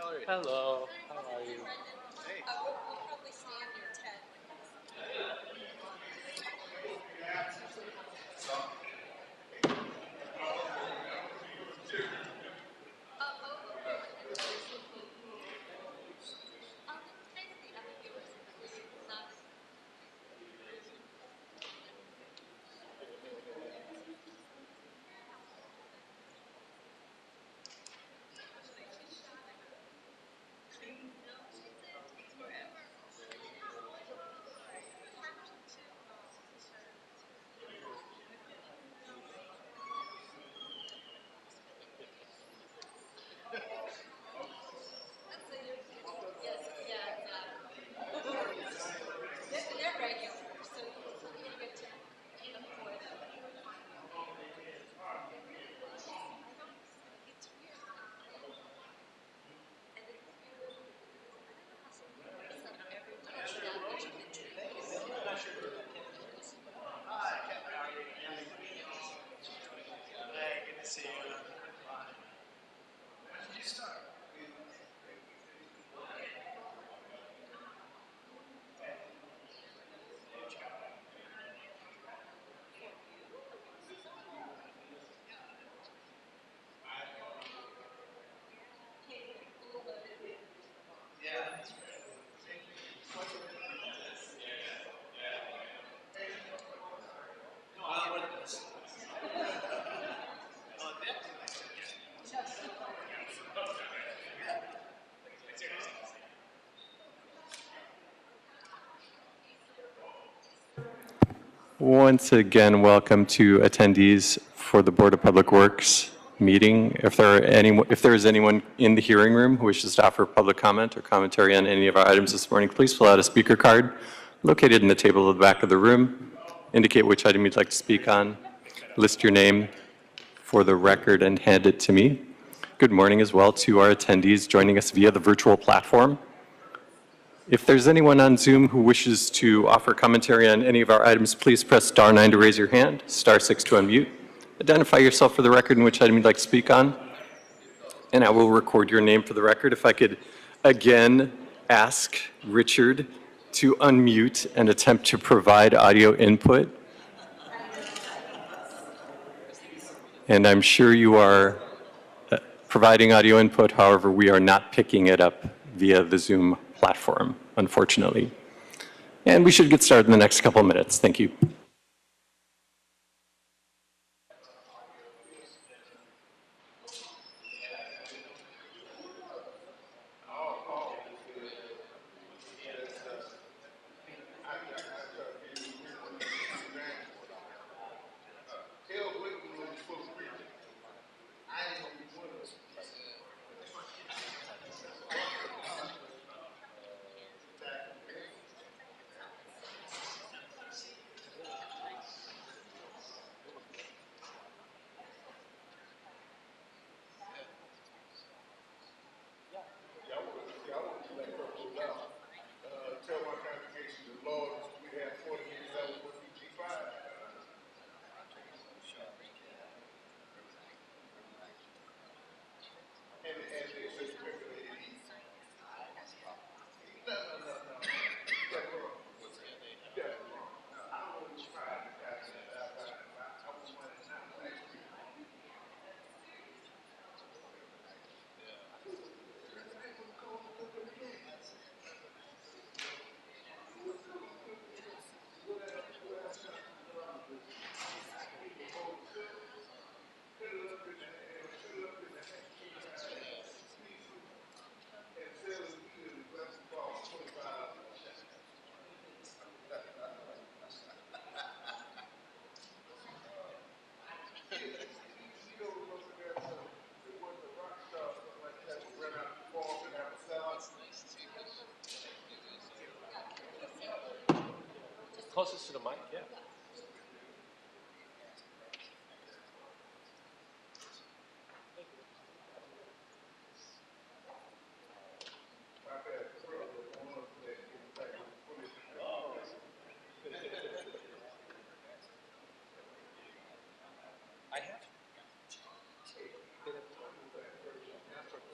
Valerie. Hello, how are you? Hey. We'll probably stand near Ted. They're regular, so you'll get to avoid them. It's weird. And it's weird. It's like every touch that much of the trees. Hey, good to see you. When did you start? Yeah. No, I want this. Oh, Once again, welcome to attendees for the Board of Public Works meeting. If there is anyone in the hearing room who wishes to offer public comment or commentary on any of our items this morning, please fill out a speaker card located in the table at the back of the room. Indicate which item you'd like to speak on. List your name for the record and hand it to me. Good morning as well to our attendees joining us via the virtual platform. If there's anyone on Zoom who wishes to offer commentary on any of our items, please press *9 to raise your hand, *6 to unmute. Identify yourself for the record and which item you'd like to speak on. And I will record your name for the record. If I could again ask Richard to unmute and attempt to provide audio input. And I'm sure you are providing audio input, however, we are not picking it up via the Zoom platform, unfortunately. And we should get started in the next couple of minutes. Thank you. Tell my congregation, the Lord, we have 40 years old with G5. And they say speculated easy. No. You got it wrong. You got it wrong. I don't want to try to pass it out. I was one at now. Closest to the mic, yeah. I have been at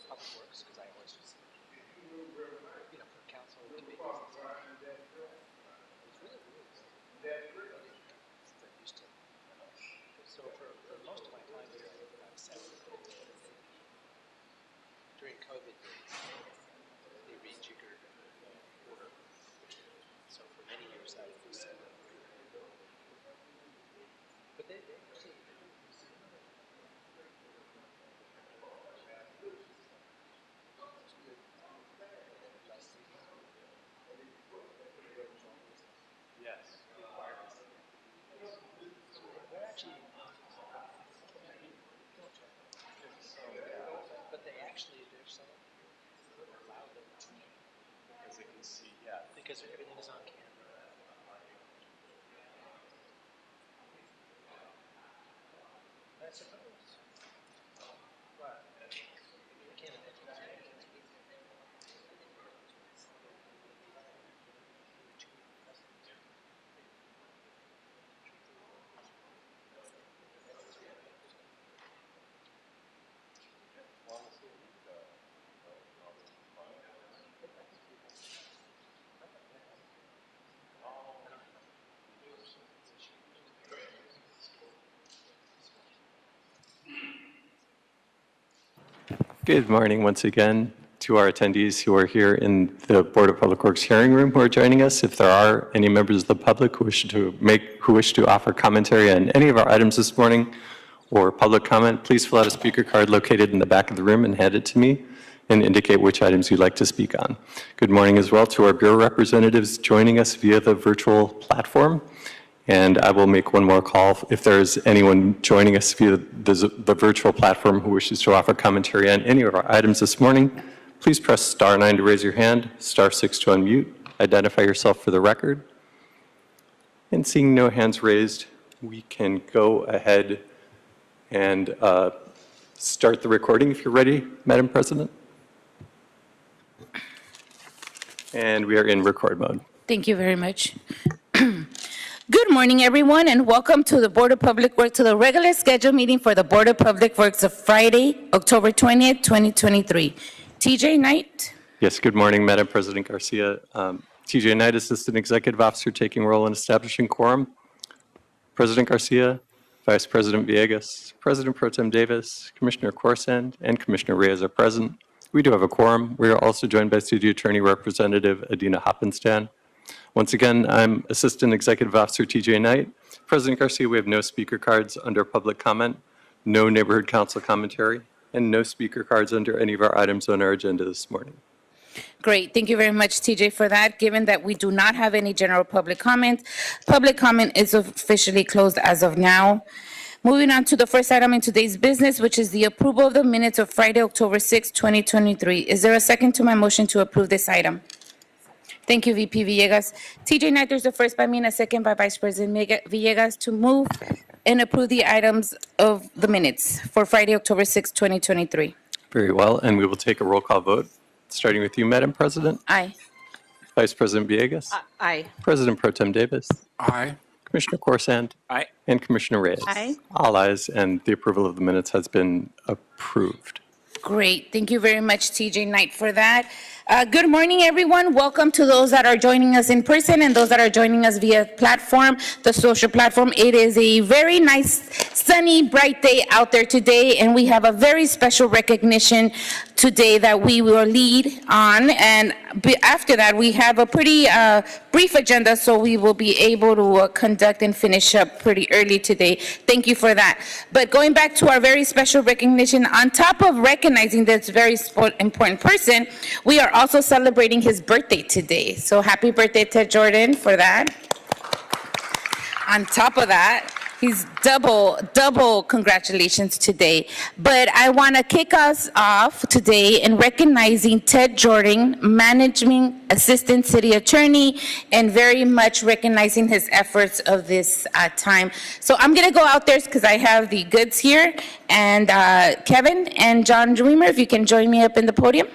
public works because I always just Oh, they rejiggered order. So for many years that was set up. But they actually. Yes. They're actually. But they actually, there's some allow them to. Because they can see, yeah. Because everything is on camera. I suppose. But I can't imagine. Good morning once again to our attendees who are here in the Board of Public Works hearing room who are joining us. If there are any members of the public who wish to offer commentary on any of our items this morning or public comment, please fill out a speaker card located in the back of the room and hand it to me and indicate which items you'd like to speak on. Good morning as well to our bureau representatives joining us via the virtual platform. And I will make one more call. If there's anyone joining us via the virtual platform who wishes to offer commentary on any of our items this morning, please press star 9 to raise your hand, star 6 to unmute, identify yourself for the record. And seeing no hands raised, we can go ahead and start the recording if you're ready, Madam President. And we are in record mode. Thank you very much. Good morning, everyone, and welcome to the Board of Public Works, to the regular scheduled meeting for the Board of Public Works of Friday, October 20th, 2023. TJ Knight. Yes, good morning, Madam President Garcia. TJ Knight, Assistant Executive Officer, taking role in establishing quorum. President Garcia, Vice President Villegas, President Pro Tem Davis, Commissioner Corsand, and Commissioner Reyes are present. We do have a quorum. We are also joined by City Attorney Representative Adina Hoppenstan. Once again, I'm Assistant Executive Officer TJ Knight. President Garcia, we have no speaker cards under public comment, no neighborhood council commentary, and no speaker cards under any of our items on our agenda this morning. Great. Thank you very much, TJ, for that. Given that we do not have any general public comment is officially closed as of now. Moving on to the first item in today's business, which is the approval of the minutes of Friday, October 6, 2023. Is there a second to my motion to approve this item? Thank you, VP Villegas. TJ Knight, there's a first by me and a second by Vice President Villegas to move and approve the items of the minutes for Friday, October 6, 2023. Very well, and we will take a roll call vote, starting with you, Madam President. Aye. Vice President Villegas. Aye. President Pro Tem Davis. Aye. Commissioner Corsand. Aye. And Commissioner Reyes. Aye. All ayes, and the approval of the minutes has been approved. Great. Thank you very much, TJ Knight, for that. Good morning, everyone. Welcome to those that are joining us in person and those that are joining us via platform, the social platform. It is a very nice, sunny, bright day out there today, and we have a very special recognition today that we will lead on. And after that, we have a pretty brief agenda, so we will be able to conduct and finish up pretty early today. Thank you for that. But going back to our very special recognition, on top of recognizing this very important person, we are also celebrating his birthday today. So happy birthday, Ted Jordan, for that. On top of that, he's double congratulations today. But I want to kick us off today in recognizing Ted Jordan, Managing Assistant City Attorney, and very much recognizing his efforts of this time. So I'm going to go out there because I have the goods here. And Kevin and John Dreamer, if you can join me up in the podium.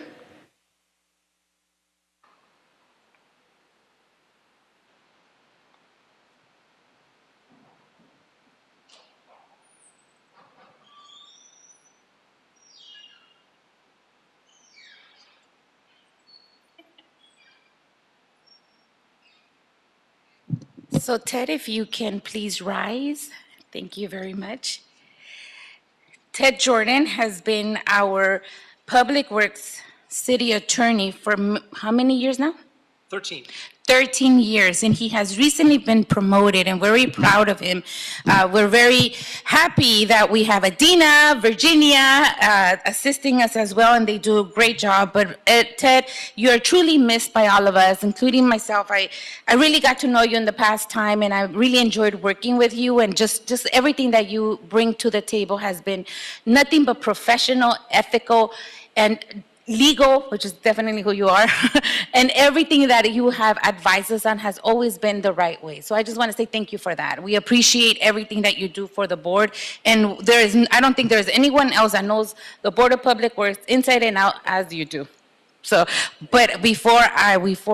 So Ted, if you can please rise. Thank you very much. Ted Jordan has been our Public Works City Attorney for how many years now? 13. 13 years, and he has recently been promoted, and we're very proud of him. We're very happy that we have Adina, Virginia assisting us as well, and they do a great job. But Ted, you're truly missed by all of us, including myself. I really got to know you in the past time, and I really enjoyed working with you, and just everything that you bring to the table has been nothing but professional, ethical, and legal, which is definitely who you are, and everything that you have advised us on has always been the right way. So I just want to say thank you for that. We appreciate everything that you do for the board, and I don't think there's anyone else that knows the Board of Public Works inside and out as you do. So, but before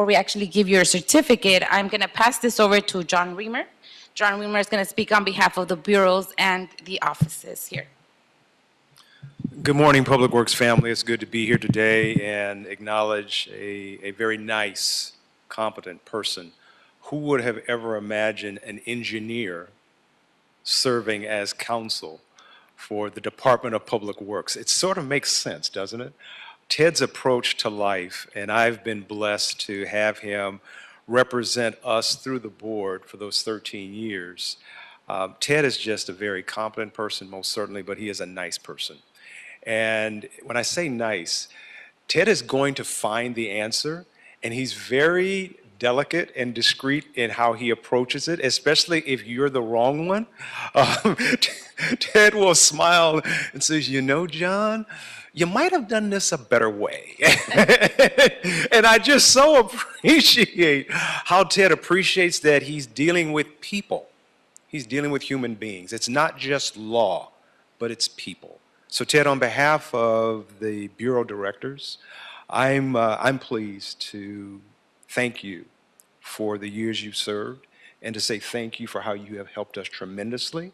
we actually give you a certificate, I'm going to pass this over to John Reamer. John Reamer is going to speak on behalf of the bureaus and the offices here. Good morning, Public Works family. It's good to be here today and acknowledge a very nice, competent person. Who would have ever imagined an engineer serving as counsel for the Department of Public Works? It sort of makes sense, doesn't it? Ted's approach to life, and I've been blessed to have him represent us through the board for those 13 years. Ted is just a very competent person, most certainly, but he is a nice person. And when I say nice, Ted is going to find the answer, and he's very delicate and discreet in how he approaches it, especially if you're the wrong one. Ted will smile and says, you know, John, you might have done this a better way. And I just so appreciate how Ted appreciates that he's dealing with people. He's dealing with human beings. It's not just law, but it's people. So Ted, on behalf of the Bureau directors, I'm pleased to thank you for the years you've served and to say thank you for how you have helped us tremendously.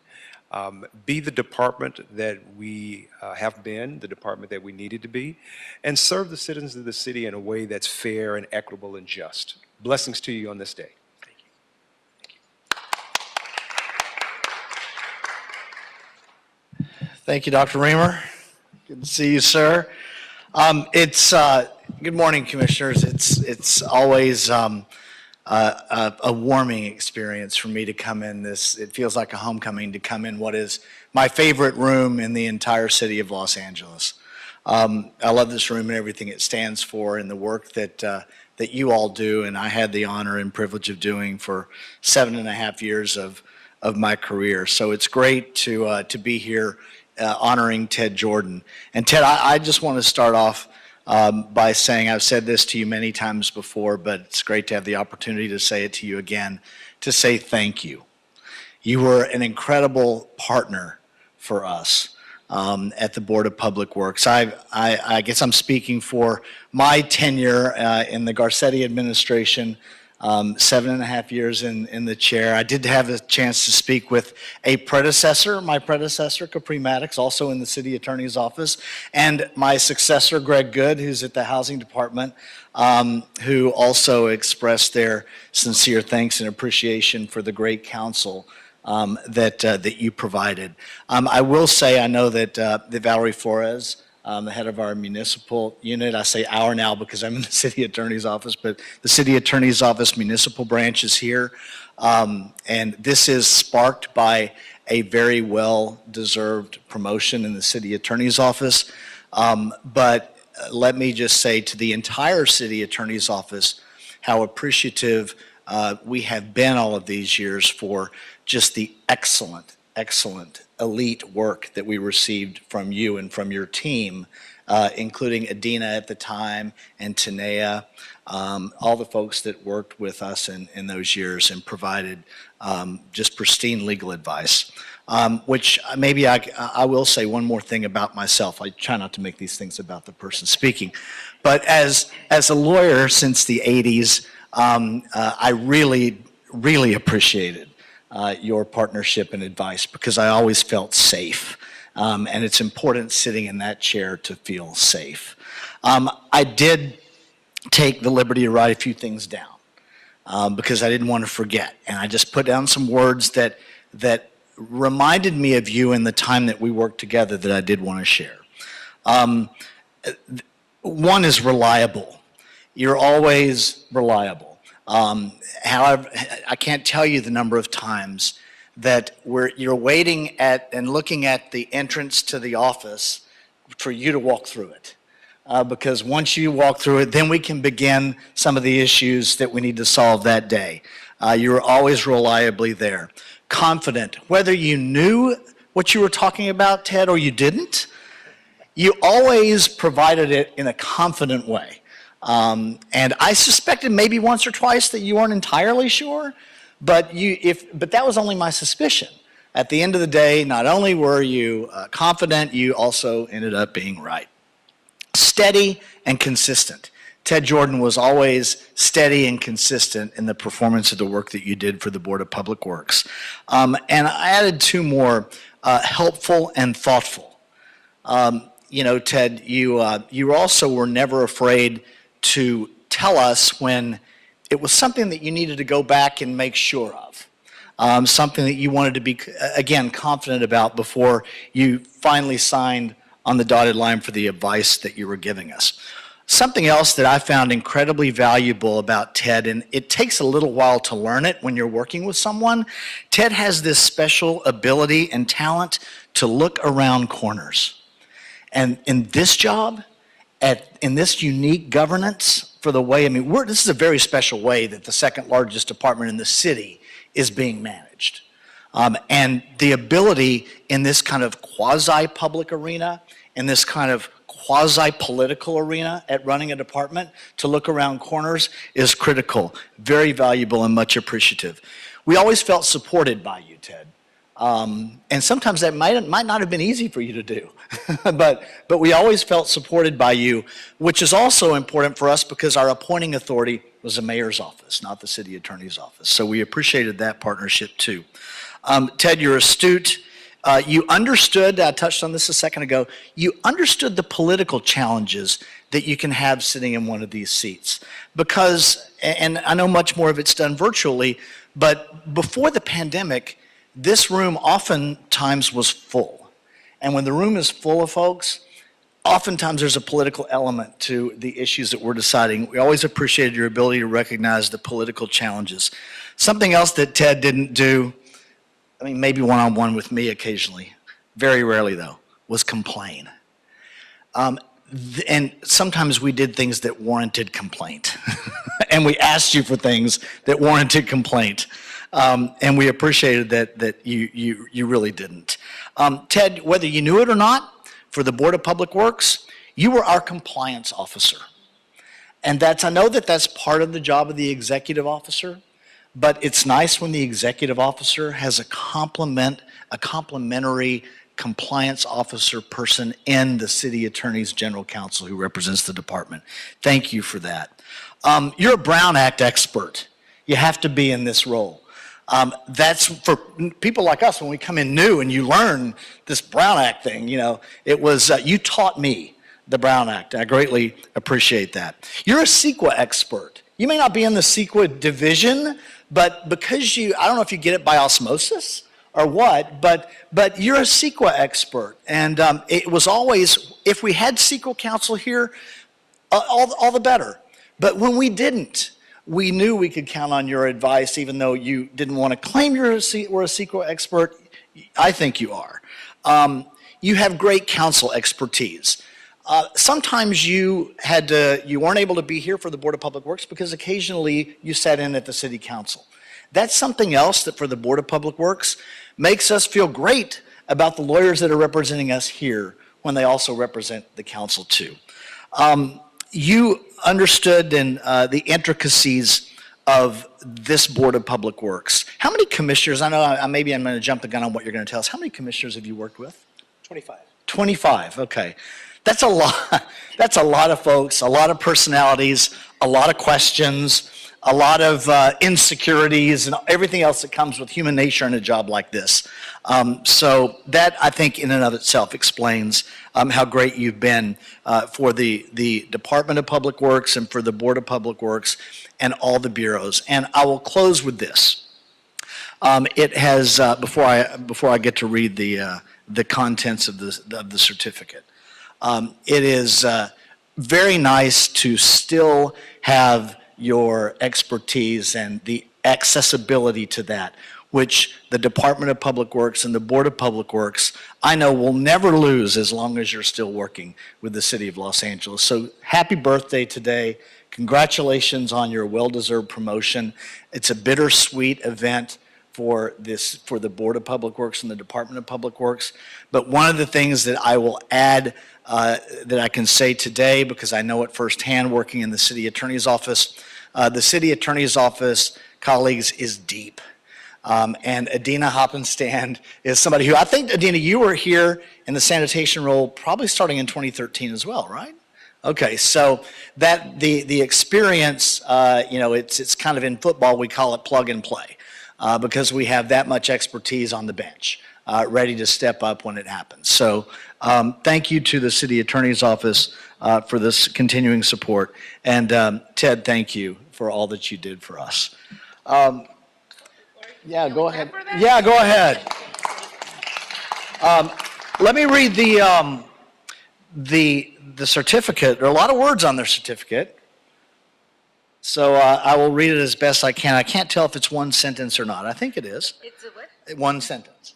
Be the department that we have been, the department that we needed to be, and serve the citizens of the city in a way that's fair and equitable and just. Blessings to you on this day. Thank you. Thank you, Dr. Reamer. Good to see you, sir. Good morning, commissioners. It's always a warming experience for me to come in this. It feels like a homecoming to come in what is my favorite room in the entire city of Los Angeles. I love this room and everything it stands for and the work that you all do, and I had the honor and privilege of doing for 7.5 years of my career. So it's great to be here honoring Ted Jordan. And Ted, I just want to start off by saying, I've said this to you many times before, but it's great to have the opportunity to say it to you again, to say thank you. You were an incredible partner for us at the Board of Public Works. I guess I'm speaking for my tenure in the Garcetti administration, 7.5 years in the chair. I did have a chance to speak with my predecessor, Capri Maddox, also in the city attorney's office, and my successor, Greg Good, who's at the housing department, who also expressed their sincere thanks and appreciation for the great counsel that you provided. I will say, I know that Valerie Flores, the head of our municipal unit. I say our now because I'm in the city attorney's office, but the city attorney's office municipal branch is here. And this is sparked by a very well-deserved promotion in the city attorney's office. But let me just say to the entire city attorney's office how appreciative we have been all of these years for just the excellent elite work that we received from you and from your team, including Adina at the time and Tanea, all the folks that worked with us in those years and provided just pristine legal advice. Which maybe I will say one more thing about myself. I try not to make these things about the person speaking. But as a lawyer since the 80s, I really appreciated your partnership and advice because I always felt safe. And it's important sitting in that chair to feel safe. I did take the liberty to write a few things down because I didn't want to forget. And I just put down some words that reminded me of you in the time that we worked together that I did want to share. One is reliable. You're always reliable. However, I can't tell you the number of times that you're waiting at and looking at the entrance to the office for you to walk through it. Because once you walk through it, then we can begin some of the issues that we need to solve that day. You're always reliably there. Confident. Whether you knew what you were talking about, Ted, or you didn't, you always provided it in a confident way. And I suspected maybe once or twice that you weren't entirely sure, but that was only my suspicion. At the end of the day, not only were you confident, you also ended up being right. Steady and consistent. Ted Jordan was always steady and consistent in the performance of the work that you did for the Board of Public Works. And I added two more, helpful and thoughtful. Ted, you also were never afraid to tell us when it was something that you needed to go back and make sure of. Something that you wanted to be, again, confident about before you finally signed on the dotted line for the advice that you were giving us. Something else that I found incredibly valuable about Ted, and it takes a little while to learn it when you're working with someone, Ted has this special ability and talent to look around corners. And in this job, in this unique governance for the way, this is a very special way that the second largest department in the city is being managed. And the ability in this kind of quasi-public arena, in this kind of quasi-political arena at running a department, to look around corners is critical, very valuable and much appreciative. We always felt supported by you, Ted. And sometimes that might not have been easy for you to do, but we always felt supported by you, which is also important for us because our appointing authority was the mayor's office, not the city attorney's office. So we appreciated that partnership too. Ted, you're astute. You understood, I touched on this a second ago, you understood the political challenges that you can have sitting in one of these seats. Because, and I know much more of it's done virtually, but before the pandemic, this room oftentimes was full. And when the room is full of folks, oftentimes there's a political element to the issues that we're deciding. We always appreciated your ability to recognize the political challenges. Something else that Ted didn't do, maybe one-on-one with me occasionally, very rarely though, was complain. And sometimes we did things that warranted complaint. And we asked you for things that warranted complaint. And we appreciated that you really didn't. Ted, whether you knew it or not, for the Board of Public Works, you were our compliance officer. And I know that's part of the job of the executive officer, but it's nice when the executive officer has a complementary compliance officer person in the city attorney's general counsel who represents the department. Thank you for that. You're a Brown Act expert. You have to be in this role. That's for people like us when we come in new and you learn this Brown Act thing, it was, you taught me the Brown Act. I greatly appreciate that. You're a CEQA expert. You may not be in the CEQA division, but because I don't know if you get it by osmosis or what, but you're a CEQA expert. And it was always, if we had CEQA counsel here, all the better. But when we didn't, we knew we could count on your advice, even though you didn't want to claim you were a CEQA expert. I think you are. You have great counsel expertise. Sometimes you weren't able to be here for the Board of Public Works because occasionally you sat in at the City Council. That's something else that for the Board of Public Works makes us feel great about the lawyers that are representing us here when they also represent the council too. You understood the intricacies of this Board of Public Works. How many commissioners, I know maybe I'm going to jump the gun on what you're going to tell us. How many commissioners have you worked with? 25. 25, okay. That's a lot. That's a lot of folks, a lot of personalities, a lot of questions, a lot of insecurities, and everything else that comes with human nature in a job like this. So that, I think, in and of itself explains how great you've been for the Department of Public Works and for the Board of Public Works and all the bureaus. And I will close with this. It has, before I get to read the contents of the certificate. It is very nice to still have your expertise and the accessibility to that, which the Department of Public Works and the Board of Public Works, I know, will never lose as long as you're still working with the City of Los Angeles. So happy birthday today. Congratulations on your well-deserved promotion. It's a bittersweet event for the Board of Public Works and the Department of Public Works. But one of the things that I will add that I can say today, because I know it firsthand working in the City Attorney's Office, the City Attorney's Office, colleagues, is deep. And Adina Hoppenstand is somebody who, I think, Adina, you were here in the sanitation role probably starting in 2013 as well, right? Okay, so that the experience, it's kind of in football, we call it plug and play, because we have that much expertise on the bench, ready to step up when it happens. So thank you to the City Attorney's Office for this continuing support. And Ted, thank you for all that you did for us. Yeah, go ahead. Yeah, go ahead. Let me read the certificate. There are a lot of words on their certificate. So I will read it as best I can. I can't tell if it's one sentence or not. I think it is. It's a what? One sentence.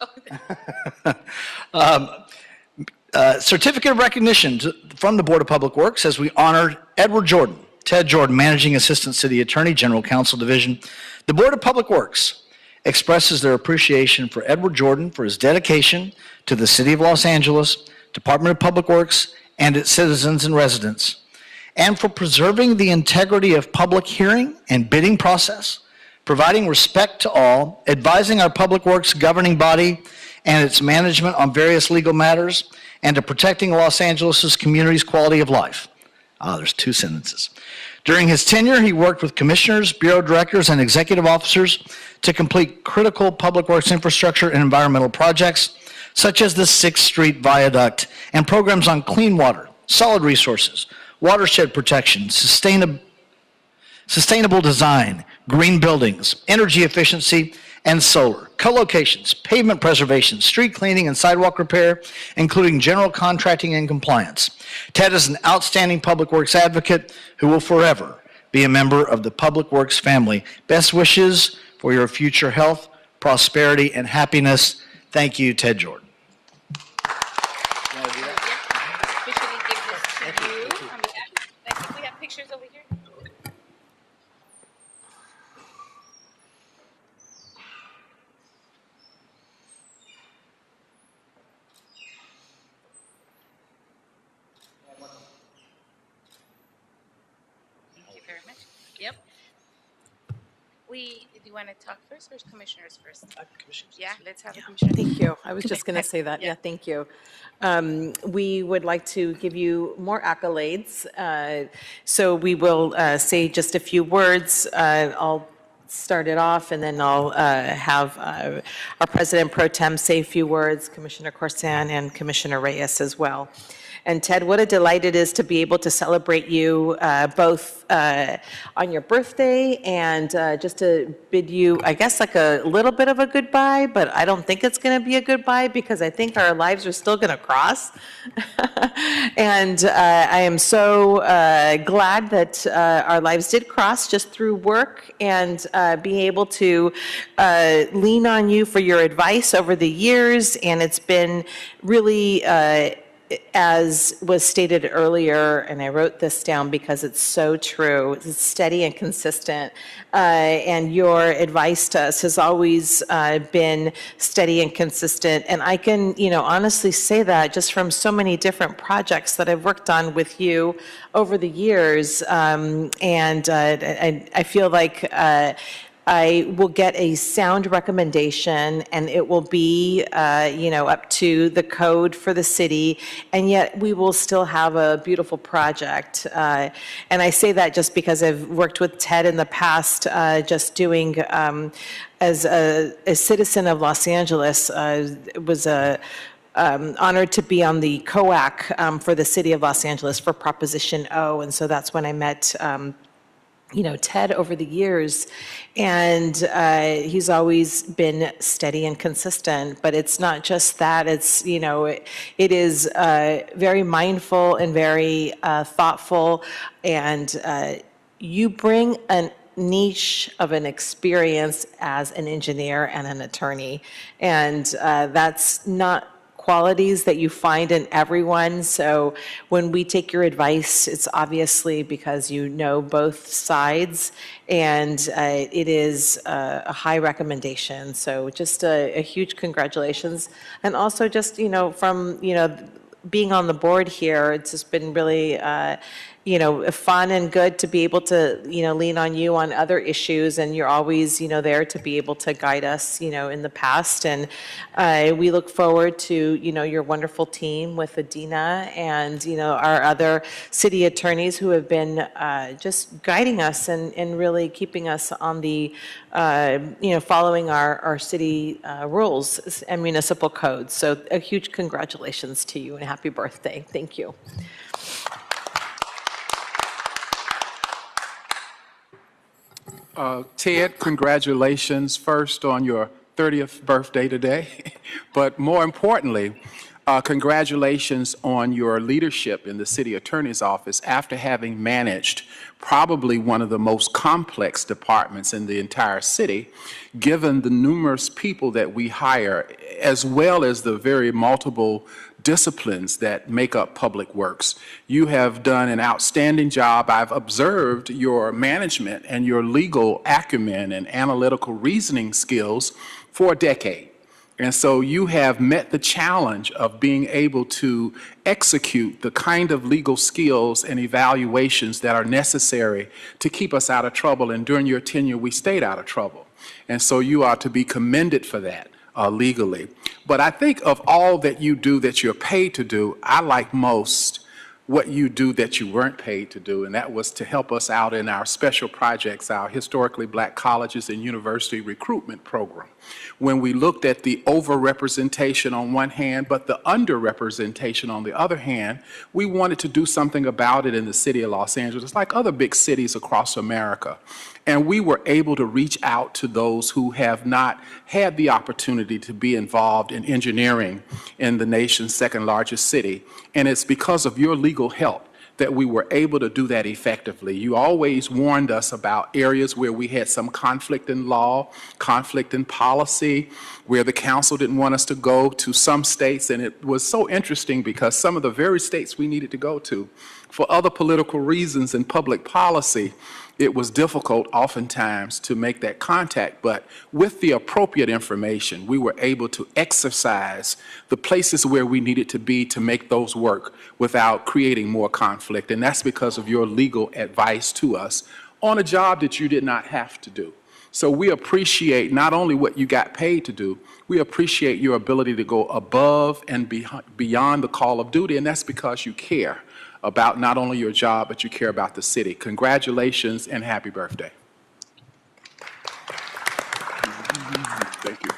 Certificate of recognition from the Board of Public Works as we honored Edward Jordan, Ted Jordan, Managing Assistant City Attorney, General Counsel Division. The Board of Public Works expresses their appreciation for Edward Jordan for his dedication to the City of Los Angeles, Department of Public Works, and its citizens and residents, and for preserving the integrity of public hearing and bidding process, providing respect to all, advising our Public Works governing body and its management on various legal matters, and to protecting Los Angeles' community's quality of life. There's two sentences. During his tenure, he worked with commissioners, bureau directors, and executive officers to complete critical public works infrastructure and environmental projects, such as the 6th Street Viaduct, and programs on clean water, solid resources, watershed protection, sustainable design, green buildings, energy efficiency, and solar, co-locations, pavement preservation, street cleaning, and sidewalk repair, including general contracting and compliance. Ted is an outstanding public works advocate who will forever be a member of the Public Works family. Best wishes for your future health, prosperity, and happiness. Thank you, Ted Jordan. Officially give this to you. On behalf- I think we have pictures over here. Thank you very much. Yep. Do you want to talk first or commissioners first? Commissioners. Yeah, let's have the commissioners. Thank you. I was just going to say that. Yeah, thank you. We would like to give you more accolades. So we will say just a few words. I'll start it off, and then I'll have our President Pro Tem say a few words, Commissioner Corsan and Commissioner Reyes as well. And Ted, what a delight it is to be able to celebrate you both on your birthday and just to bid you, I guess, like a little bit of a goodbye, but I don't think it's going to be a goodbye because I think our lives are still going to cross. And I am so glad that our lives did cross just through work and being able to lean on you for your advice over the years. And it's been really as was stated earlier, and I wrote this down because it's so true, it's steady and consistent. And your advice to us has always been steady and consistent. And I can, honestly say that just from so many different projects that I've worked on with you over the years. And I feel like I will get a sound recommendation, and it will be, up to the code for the city, and yet we will still have a beautiful project. And I say that just because I've worked with Ted in the past, just doing, as a citizen of Los Angeles, it was honored to be on the COAC for the city of Los Angeles for Proposition O, and so that's when I met Ted over the years, and he's always been steady and consistent. But it's not just that; it's it is very mindful and very thoughtful, and you bring a niche of an experience as an engineer and an attorney, and that's not qualities that you find in everyone. So when we take your advice, it's obviously because you know both sides, and it is a high recommendation. So just a huge congratulations. And also just, from, being on the board here, it's just been really, fun and good to be able to, lean on you on other issues, and you're always, there to be able to guide us, in the past. And we look forward to, your wonderful team with Adina and, our other city attorneys who have been just guiding us and really keeping us on the, following our city rules and municipal codes. So a huge congratulations to you and happy birthday. Thank you. Ted, congratulations first on your 30th birthday today. But more importantly, congratulations on your leadership in the city attorney's office after having managed probably one of the most complex departments in the entire city, given the numerous people that we hire, as well as the very multiple disciplines that make up public works. You have done an outstanding job. I've observed your management and your legal acumen and analytical reasoning skills for a decade. And so you have met the challenge of being able to execute the kind of legal skills and evaluations that are necessary to keep us out of trouble. And during your tenure, we stayed out of trouble. And so you are to be commended for that legally. But I think of all that you do that you're paid to do, I like most what you do that you weren't paid to do, and that was to help us out in our special projects, our historically black colleges and university recruitment program. When we looked at the overrepresentation on one hand, but the underrepresentation on the other hand, we wanted to do something about it in the city of Los Angeles, like other big cities across America. And we were able to reach out to those who have not had the opportunity to be involved in engineering in the nation's second largest city. And it's because of your legal help that we were able to do that effectively. You always warned us about areas where we had some conflict in law, conflict in policy, where the council didn't want us to go to some states. And it was so interesting because some of the very states we needed to go to, for other political reasons and public policy, it was difficult oftentimes to make that contact, but with the appropriate information, we were able to exercise the places where we needed to be to make those work without creating more conflict. And that's because of your legal advice to us on a job that you did not have to do. So we appreciate not only what you got paid to do, we appreciate your ability to go above and beyond the call of duty, and that's because you care about not only your job, but you care about the city. Congratulations and happy birthday. Thank you.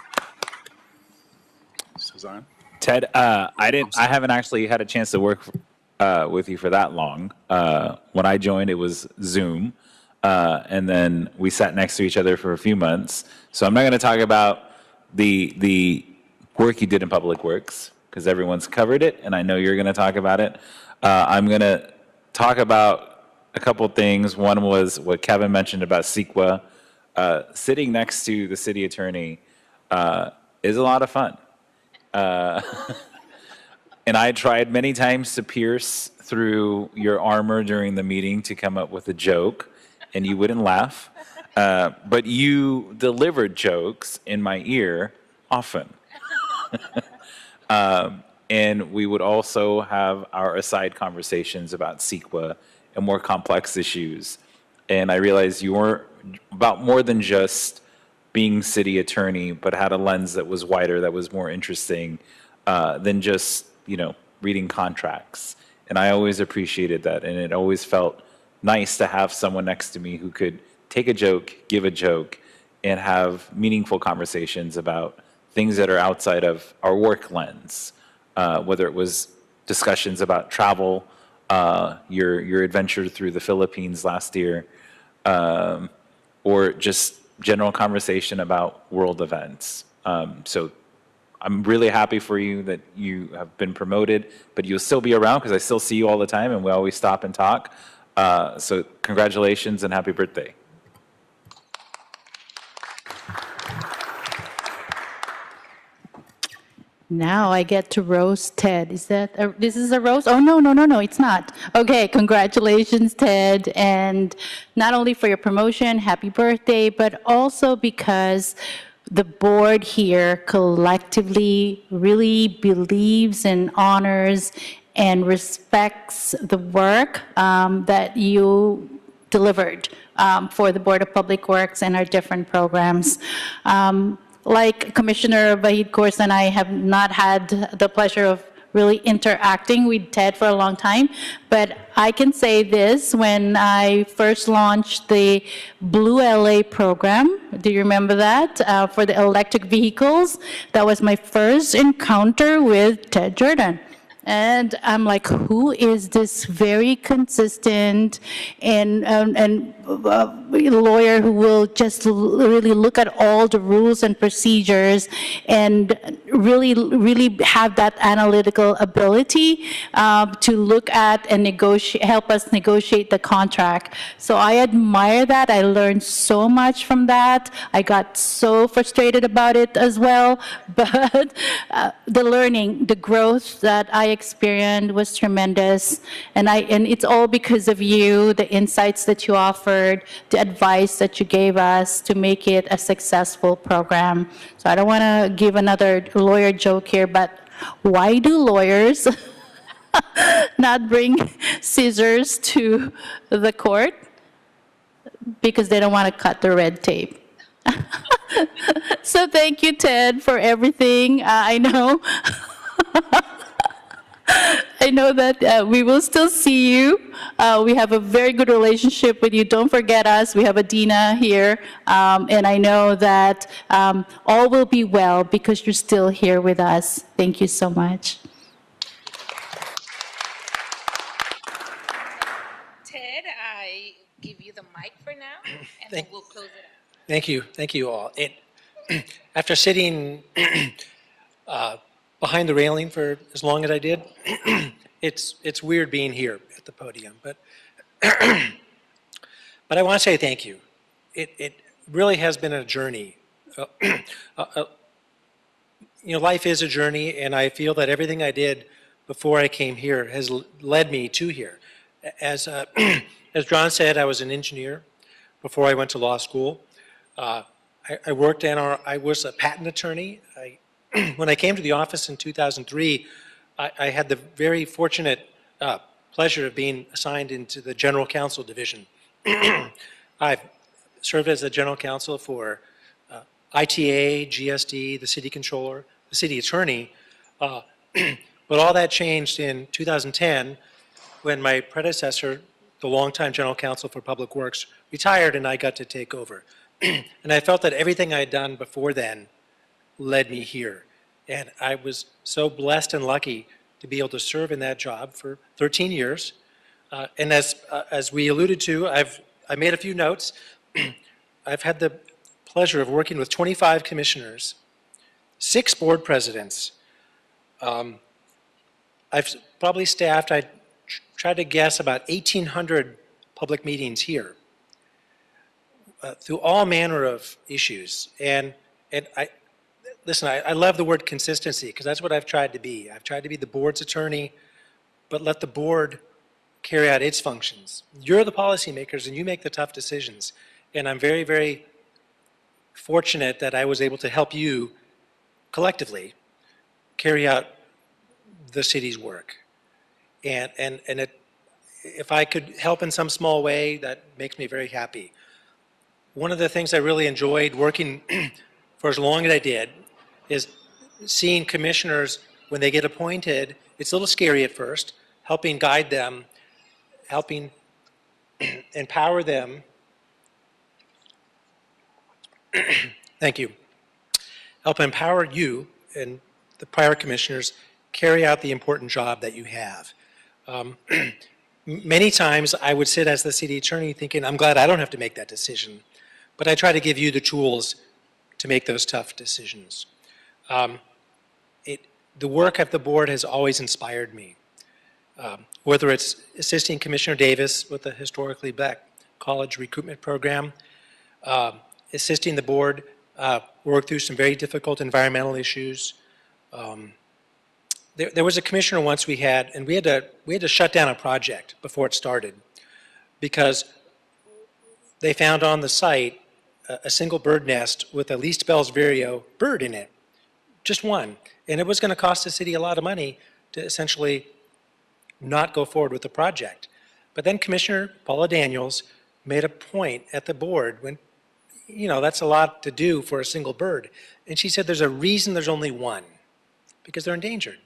Suzanne? Ted, I haven't actually had a chance to work with you for that long. When I joined, it was Zoom, and then we sat next to each other for a few months. So I'm not going to talk about the work you did in Public Works, because everyone's covered it, and I know you're going to talk about it. I'm going to talk about a couple things. One was what Kevin mentioned about CEQA. Sitting next to the city attorney is a lot of fun. And I tried many times to pierce through your armor during the meeting to come up with a joke, and you wouldn't laugh. But you delivered jokes in my ear often. And we would also have our aside conversations about CEQA and more complex issues. And I realized you were about more than just being city attorney, but had a lens that was wider, that was more interesting than just, reading contracts. And I always appreciated that. And it always felt nice to have someone next to me who could take a joke, give a joke, and have meaningful conversations about things that are outside of our work lens. Whether it was discussions about travel, your adventure through the Philippines last year, or just general conversation about world events. So I'm really happy for you that you have been promoted, but you'll still be around because I still see you all the time and we always stop and talk. So congratulations and happy birthday. Now I get to roast Ted. Is that, this is a roast? Oh, no, it's not. Okay, congratulations, Ted. And not only for your promotion, happy birthday, but also because the board here collectively really believes and honors and respects the work that you delivered for the Board of Public Works and our different programs. Like Commissioner Vahid Khorsan and I have not had the pleasure of really interacting with Ted for a long time, but I can say this, when I first launched the Blue LA program, do you remember that, for the electric vehicles? That was my first encounter with Ted Jordan. And I'm like, who is this very consistent and lawyer who will just really look at all the rules and procedures and really have that analytical ability to look at and help us negotiate the contract. So I admire that. I learned so much from that. I got so frustrated about it as well, but the learning, the growth that I experienced was tremendous, and it's all because of you, the insights that you offered, the advice that you gave us to make it a successful program. So I don't want to give another lawyer joke here, but why do lawyers not bring scissors to the court? Because they don't want to cut the red tape. So thank you, Ted, for everything. I know. I know that we will still see you. We have a very good relationship with you. Don't forget us. We have Adina here. And I know that all will be well because you're still here with us. Thank you so much. Ted, I give you the mic for now, and then we'll close it up. Thank you all. After sitting behind the railing for as long as I did, it's weird being here at the podium. But but I want to say thank you. It really has been a journey. Life is a journey, and I feel that everything I did before I came here has led me to here. As John said, I was an engineer before I went to law school. I worked I was a patent attorney. When I came to the office in 2003, I had the very fortunate pleasure of being assigned into the General Counsel Division. I've served as the General Counsel for ITA, GSD, the City Controller, the City Attorney. But all that changed in 2010 when my predecessor, the longtime General Counsel for Public Works, retired and I got to take over. And I felt that everything I had done before then led me here. And I was so blessed and lucky to be able to serve in that job for 13 years. And as we alluded to, I made a few notes. I've had the pleasure of working with 25 commissioners, 6 board presidents. I've probably staffed, I tried to guess, about 1,800 public meetings here through all manner of issues. And listen, I love the word consistency because that's what I've tried to be. I've tried to be the board's attorney, but let the board carry out its functions. You're the policymakers and you make the tough decisions. And I'm very, very fortunate that I was able to help you collectively carry out the city's work. And if I could help in some small way, that makes me very happy. One of the things I really enjoyed working for as long as I did is seeing commissioners, when they get appointed, it's a little scary at first, helping guide them, helping empower them. Thank you. Help empower you and the prior commissioners carry out the important job that you have. Many times I would sit as the city attorney thinking, I'm glad I don't have to make that decision. But I try to give you the tools to make those tough decisions. The work of the board has always inspired me. Whether it's assisting Commissioner Davis with the Historically Black College Recruitment Program, assisting the board work through some very difficult environmental issues. There was a commissioner once we had, and we had to shut down a project before it started because they found on the site a single bird nest with a least Bell's vireo bird in it, just one. And it was going to cost the city a lot of money to essentially not go forward with the project. But then Commissioner Paula Daniels made a point at the board when, that's a lot to do for a single bird. And she said, there's a reason there's only one, because they're endangered.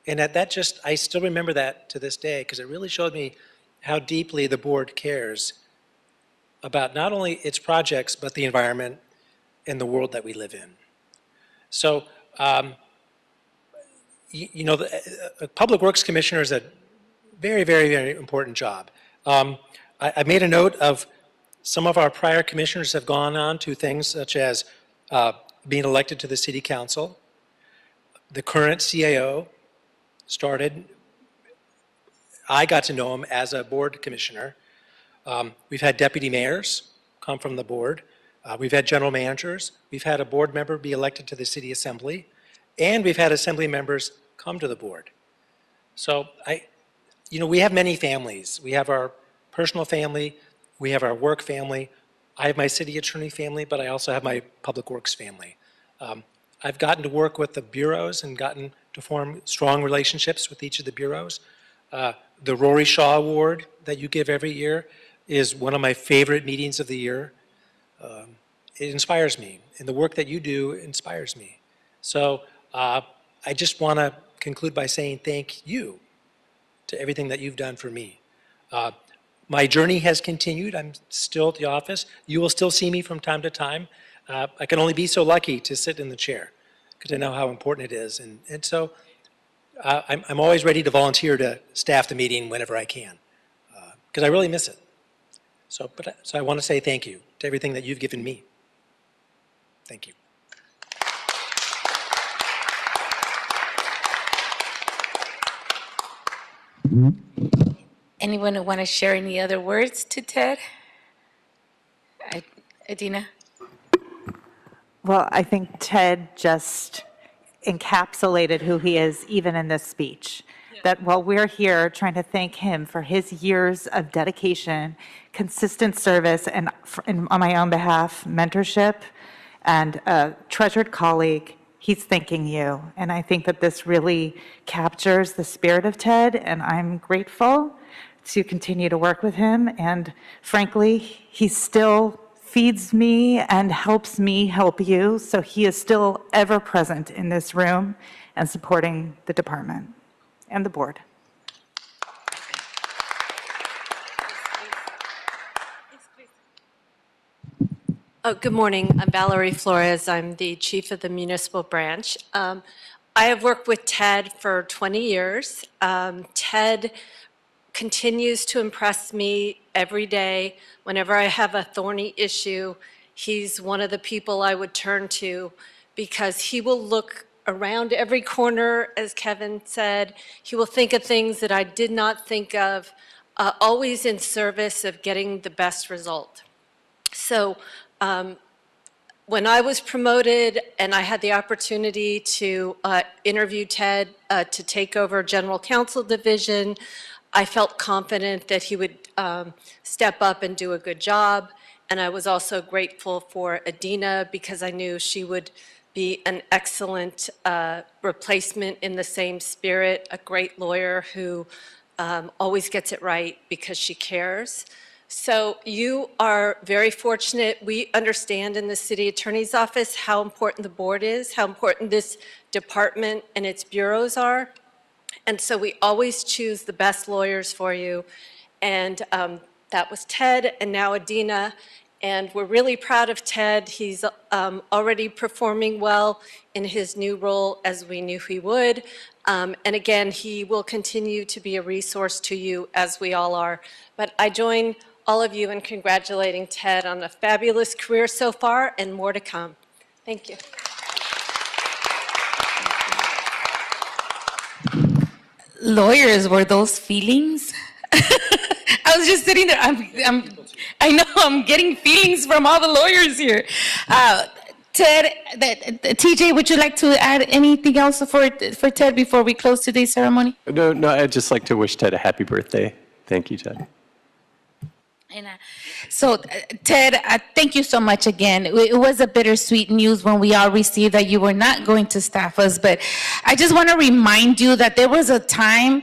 And I still remember that to this day, because it really showed me how deeply the board cares about not only its projects, but the environment and the world that we live in. So, the Public Works Commissioner is a very, very, very important job. I made a note of some of our prior commissioners have gone on to things such as being elected to the City Council. The current CAO started, I got to know him as a board commissioner. We've had deputy mayors come from the board. We've had general managers. We've had a board member be elected to the City Assembly. And we've had assembly members come to the board. So we have many families. We have our personal family. We have our work family. I have my city attorney family, but I also have my public works family. I've gotten to work with the bureaus and gotten to form strong relationships with each of the bureaus. The Rory Shaw Award that you give every year is one of my favorite meetings of the year. It inspires me, and the work that you do inspires me. So I just want to conclude by saying thank you to everything that you've done for me. My journey has continued. I'm still at the office. You will still see me from time to time. I can only be so lucky to sit in the chair because I know how important it is. And so I'm always ready to volunteer to staff the meeting whenever I can because I really miss it. So I want to say thank you to everything that you've given me. Thank you. Anyone who want to share any other words to Ted? Adina? Well, I think Ted just encapsulated who he is even in this speech. That while we're here trying to thank him for his years of dedication, consistent service, and on my own behalf, mentorship, and a treasured colleague, he's thanking you. And I think that this really captures the spirit of Ted, and I'm grateful to continue to work with him. And frankly, he still feeds me and helps me help you. So he is still ever present in this room and supporting the department and the board. Oh, good morning. I'm Valerie Flores. I'm the chief of the municipal branch. I have worked with Ted for 20 years. Ted continues to impress me every day. Whenever I have a thorny issue, he's one of the people I would turn to because he will look around every corner, as Kevin said. He will think of things that I did not think of, always in service of getting the best result. So when I was promoted and I had the opportunity to interview Ted to take over General Counsel Division, I felt confident that he would step up and do a good job. And I was also grateful for Adina because I knew she would be an excellent replacement in the same spirit, a great lawyer who always gets it right because she cares. So you are very fortunate. We understand in the city attorney's office how important the board is, how important this department and its bureaus are. And so we always choose the best lawyers for you. And that was Ted and now Adina. And we're really proud of Ted. He's already performing well in his new role, as we knew he would. And again, he will continue to be a resource to you, as we all are. But I join all of you in congratulating Ted on a fabulous career so far and more to come. Thank you. Lawyers, were those feelings? I was just sitting there, I know I'm getting feelings from all the lawyers here. Ted, TJ, would you like to add anything else for Ted before we close today's ceremony? No, I'd just like to wish Ted a happy birthday. Thank you, Ted. And Ted, thank you so much again. It was a bittersweet news when we all received that you were not going to staff us, but I just want to remind you that there was a time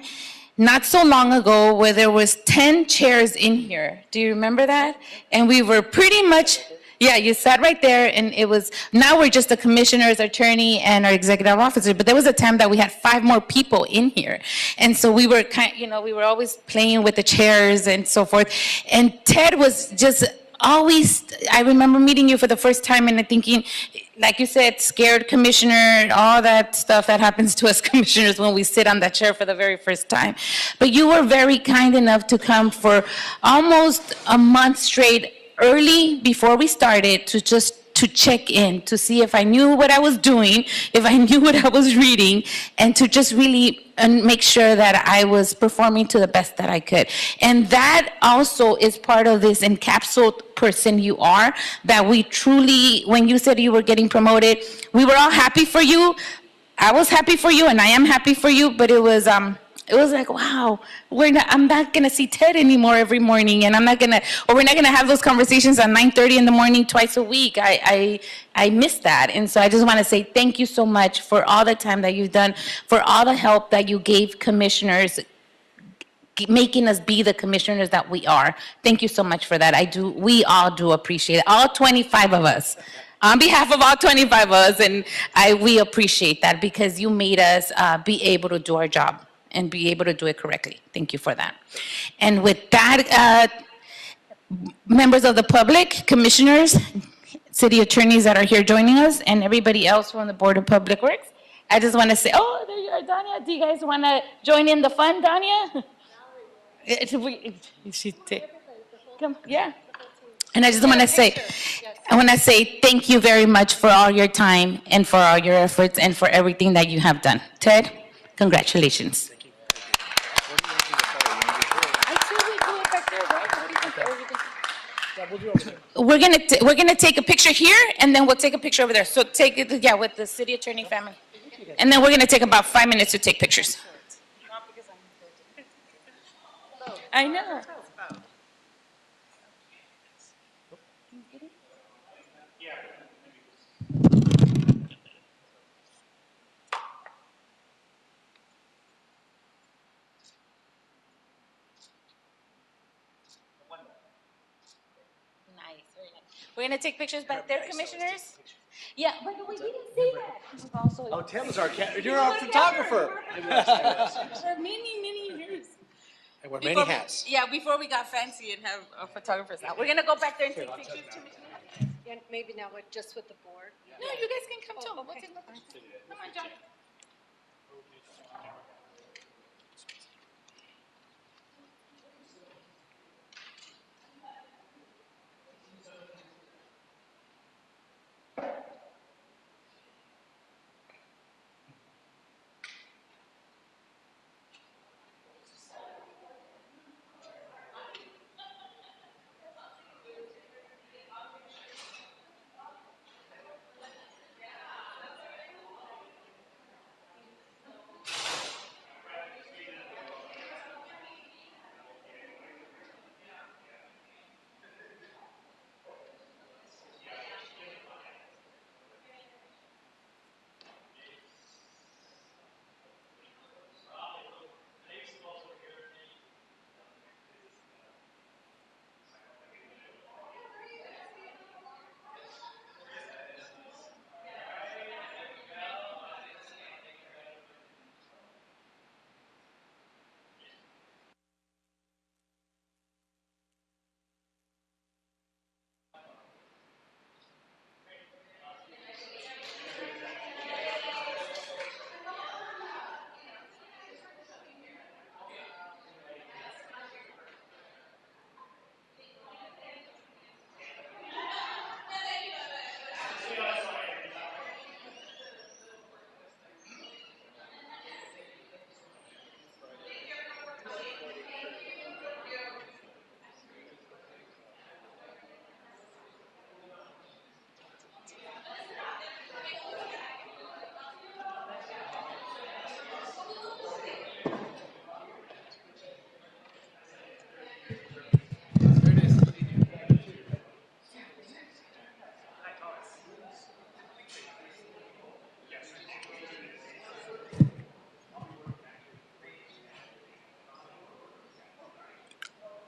not so long ago where there was 10 chairs in here. Do you remember that? And we were pretty much, yeah, you sat right there, and it was, now we're just the commissioner's attorney and our executive officer, but there was a time that we had 5 more people in here. And so we were we were always playing with the chairs and so forth. And Ted was just always, I remember meeting you for the first time and thinking, like you said, scared commissioner, all that stuff that happens to us commissioners when we sit on that chair for the very first time. But you were very kind enough to come for almost a month straight early before we started to check in, to see if I knew what I was doing, if I knew what I was reading, and to just really make sure that I was performing to the best that I could. And that also is part of this encapsulated person you are, that we truly, when you said you were getting promoted, we were all happy for you. I was happy for you, and I am happy for you, but it was like, wow, I'm not gonna see Ted anymore every morning, and we're not gonna have those conversations at 9:30 in the morning twice a week. I miss that, and so I just wanna say thank you so much for all the time that you've done, for all the help that you gave commissioners, making us be the commissioners that we are. Thank you so much for that. We all do appreciate it, all 25 of us. On behalf of all 25 of us, and we appreciate that because you made us be able to do our job and be able to do it correctly. Thank you for that. And with that, members of the public, commissioners, city attorneys that are here joining us, and everybody else from the Board of Public Works, I just want to say, oh, there you are, Danya. Do you guys want to join in the fun, Danya? Come, yeah. And I just want to say, thank you very much for all your time and for all your efforts and for everything that you have done. Ted, congratulations. We're gonna take a picture here, and then we'll take a picture over there. So take it, yeah, with the city attorney family, and then we're gonna take about 5 minutes to take pictures. I know. We're gonna take pictures back there, commissioners? Yeah, by the way, we didn't say that. Oh, Tim's you're our photographer. For many years. I wear many hats. Yeah, before we got fancy and have photographers now. We're gonna go back there and take pictures, commissioners. Yeah, maybe now just with the board. No, you guys can come too. We'll take pictures. Come on, John.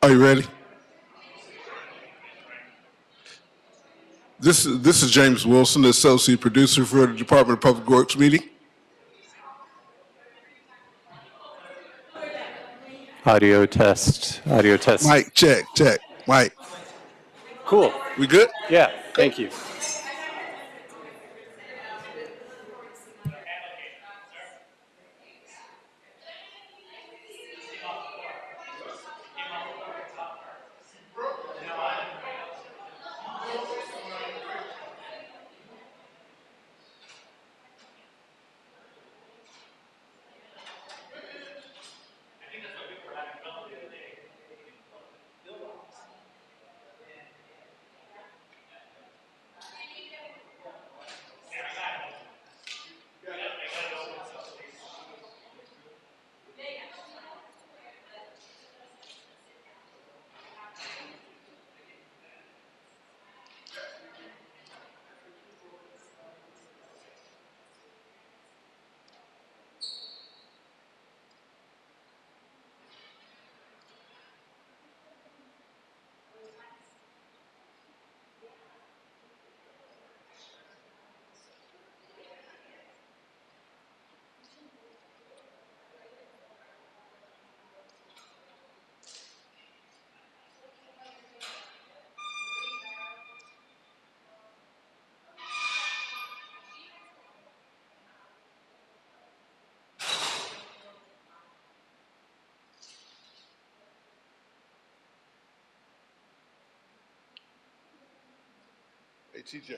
Are you ready? This is James Wilson, the associate producer for the Department of Public Works meeting. Audio test, audio test. Mic check, check. Mic. Cool. We good? Yeah, thank you. Hey, TJ.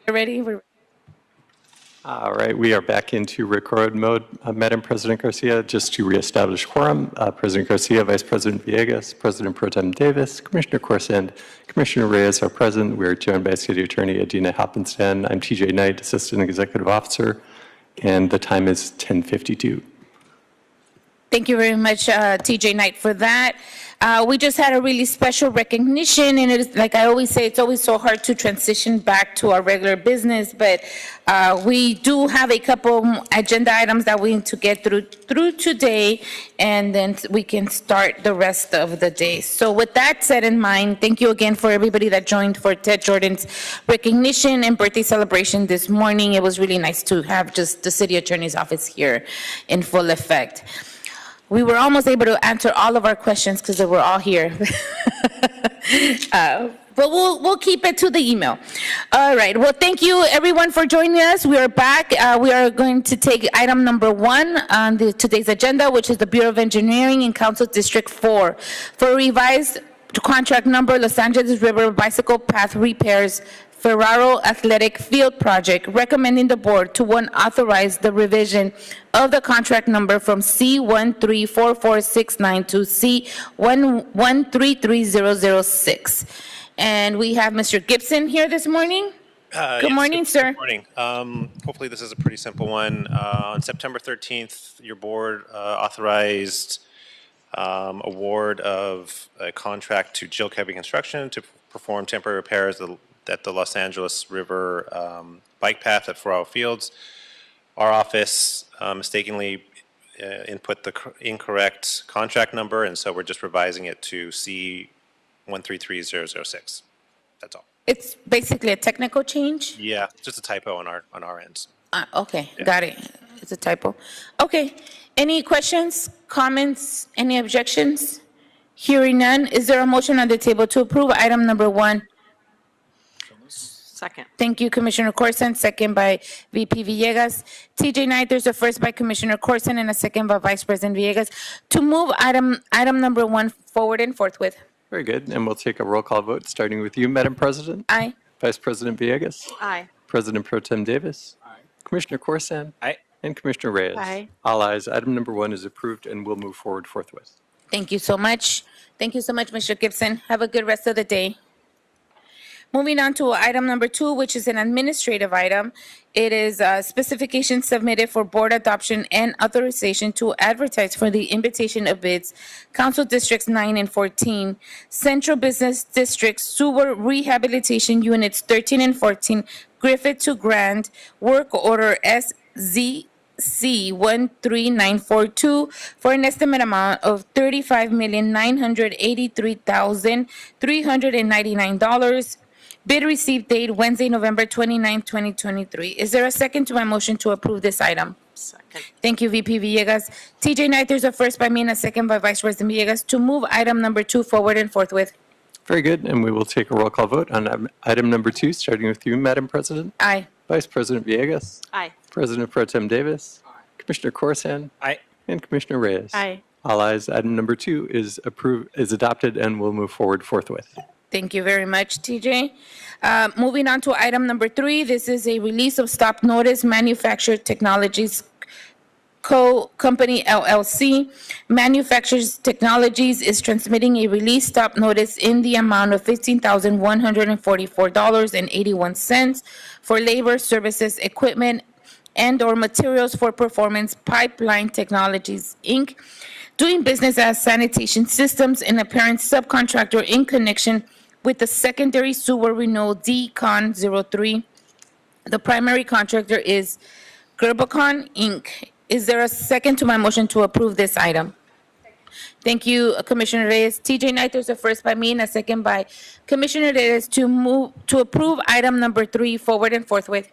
Ready? All right, we are back into record mode. Madam President Garcia, just to reestablish quorum, President Garcia, Vice President Villegas, President Pro Tem Davis, Commissioner Corsand, Commissioner Reyes are present. We are joined by City Attorney Adina Hoppenstan. I'm TJ Knight, Assistant Executive Officer, and the time is 10:52. Thank you very much, TJ Knight, for that. We just had a really special recognition, and it is, like I always say, it's always so hard to transition back to our regular business, but we do have a couple agenda items that we need to get through today, and then we can start the rest of the day. So with that said in mind, thank you again for everybody that joined for Ted Jordan's recognition and birthday celebration this morning. It was really nice to have just the city attorney's office here in full effect. We were almost able to answer all of our questions because they were all here. But we'll keep it to the email. All right. Well, thank you everyone for joining us. We are back. We are going to take item number 1 on today's agenda, which is the Bureau of Engineering in Council District 4 for revised contract number Los Angeles River Bicycle Path Repairs Ferraro Athletic Field Project, recommending the board to authorize the revision of the contract number from C1344692 to C1133006. And we have Mr. Gibson here this morning. Good morning, sir. Good morning. Hopefully this is a pretty simple one. On September 13th, your board authorized award of a contract to Jill Heavy Construction to perform temporary repairs at the Los Angeles River bike path at 4 Hour Fields. Our office mistakenly input the incorrect contract number, and so we're just revising it to C133006. That's all. It's basically a technical change? Yeah, just a typo on our end. Okay, got it. It's a typo. Okay, any questions, comments, any objections? Hearing none, is there a motion on the table to approve item number 1? Second. Thank you, Commissioner Corson, second by VP Villegas. TJ Knight, there's a first by Commissioner Corson and a second by Vice President Villegas to move item number 1 forward and forthwith. Very good, and we'll take a roll call vote, starting with you, Madam President. Aye. Vice President Villegas. Aye. President Pro Tem Davis. Commissioner Corsan. Aye. And Commissioner Reyes. Aye. All ayes. Item number 1 is approved and will move forward forthwith. Thank you so much. Thank you so much, Mr. Gibson. Have a good rest of the day. Moving on to item number 2, which is an administrative item. It is specifications submitted for board adoption and authorization to advertise for the invitation of bids. Council Districts 9 and 14, Central Business District Sewer Rehabilitation Units 13 and 14, Griffith to Grand, Work Order SZC13942 for an estimate amount of $35,983,399. Bid received date Wednesday, November 29, 2023. Is there a second to my motion to approve this item? Second. Thank you, VP Villegas. TJ Knight, there's a first by me and a second by Vice President Villegas to move item number 2 forward and forthwith. Very good, and we will take a roll call vote on item number 2, starting with you, Madam President. Aye. Vice President Villegas. Aye. President Pro Tem Davis. Commissioner Corsan. Aye. And Commissioner Reyes. Aye. All ayes. Item number 2 is adopted and will move forward forthwith. Thank you very much, TJ. Moving on to item number 3, this is a release of stop notice, Manufactured Technologies Company LLC. Manufacturers Technologies is transmitting a release stop notice in the amount of $15,144.81 for labor, services, equipment, and/or materials for Performance Pipeline Technologies, Inc., doing business as Sanitation Systems, an apparent subcontractor in connection with the secondary sewer renewal DCON 03. The primary contractor is Gerbicon, Inc. Is there a second to my motion to approve this item? Thank you, Commissioner Reyes. TJ Knight, there's a first by me and a second by Commissioner Reyes to approve item number 3 forward and forthwith.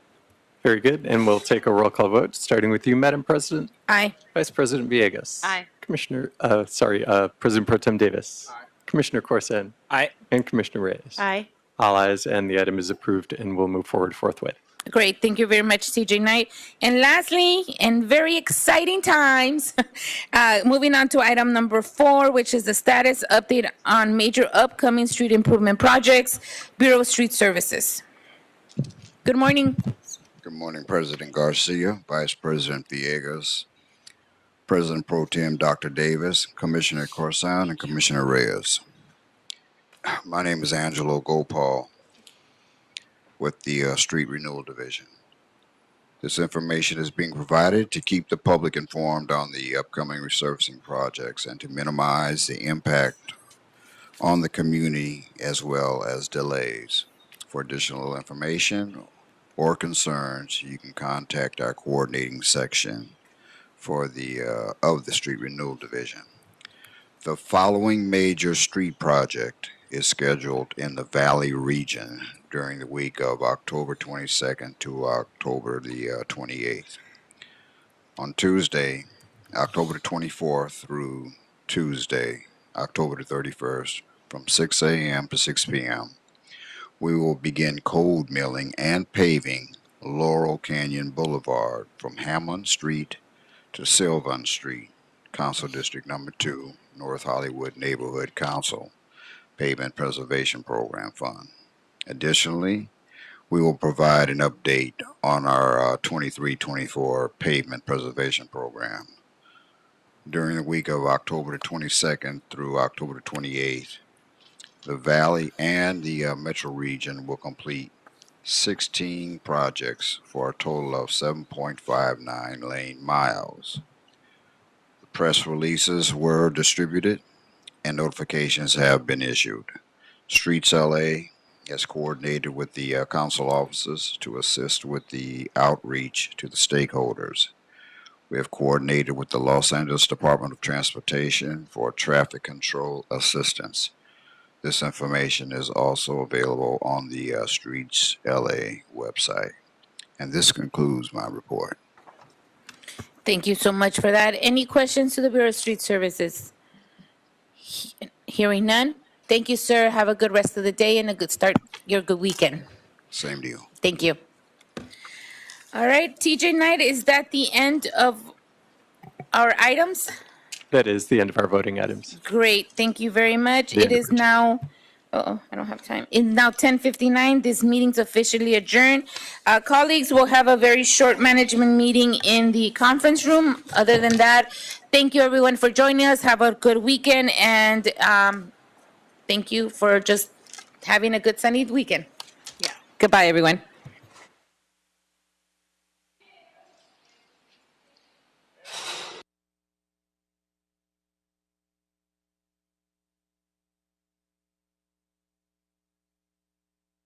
Very good, and we'll take a roll call vote, starting with you, Madam President. Aye. Vice President Villegas. Aye. President Pro Tem Davis. Aye. Commissioner Corsan. Aye. And Commissioner Reyes. Aye. All ayes, and the item is approved and will move forward forthwith. Great, thank you very much, TJ Knight. And lastly, in very exciting times, moving on to item number 4, which is the status update on major upcoming street improvement projects, Bureau of Street Services. Good morning. Good morning, President Garcia, Vice President Villegas, President Pro Tem Dr. Davis, Commissioner Corsan, and Commissioner Reyes. My name is Angelo Gopal with the Street Renewal Division. This information is being provided to keep the public informed on the upcoming resurfacing projects and to minimize the impact on the community as well as delays. For additional information or concerns, you can contact our coordinating section for of the Street Renewal Division. The following major street project is scheduled in the Valley region during the week of October 22nd to October the 28th. On Tuesday, October the 24th through Tuesday, October the 31st, from 6 a.m. to 6 p.m., we will begin cold milling and paving Laurel Canyon Boulevard from Hamlin Street to Sylvan Street, Council District Number 2, North Hollywood Neighborhood Council Pavement Preservation Program Fund. Additionally, we will provide an update on our 23-24 Pavement Preservation Program. During the week of October the 22nd through October the 28th, the Valley and the Metro region will complete 16 projects for a total of 7.59 lane miles. The Press releases were distributed and notifications have been issued. Streets LA has coordinated with the council offices to assist with the outreach to the stakeholders. We have coordinated with the Los Angeles Department of Transportation for traffic control assistance. This information is also available on the Streets LA website. And this concludes my report. Thank you so much for that. Any questions to the Bureau of Street Services? Hearing none. Thank you, sir. Have a good rest of the day and a good start, your good weekend. Same to you. Thank you. All right, TJ Knight, is that the end of our items? That is the end of our voting items. Great, thank you very much. The It end of is now, I don't have time. It's now 10:59. This meeting's officially adjourned. Colleagues, we'll have a very short management meeting in the conference room. Other than that, thank you everyone for joining us. Have a good weekend and thank you for just having a good sunny weekend. Goodbye, everyone.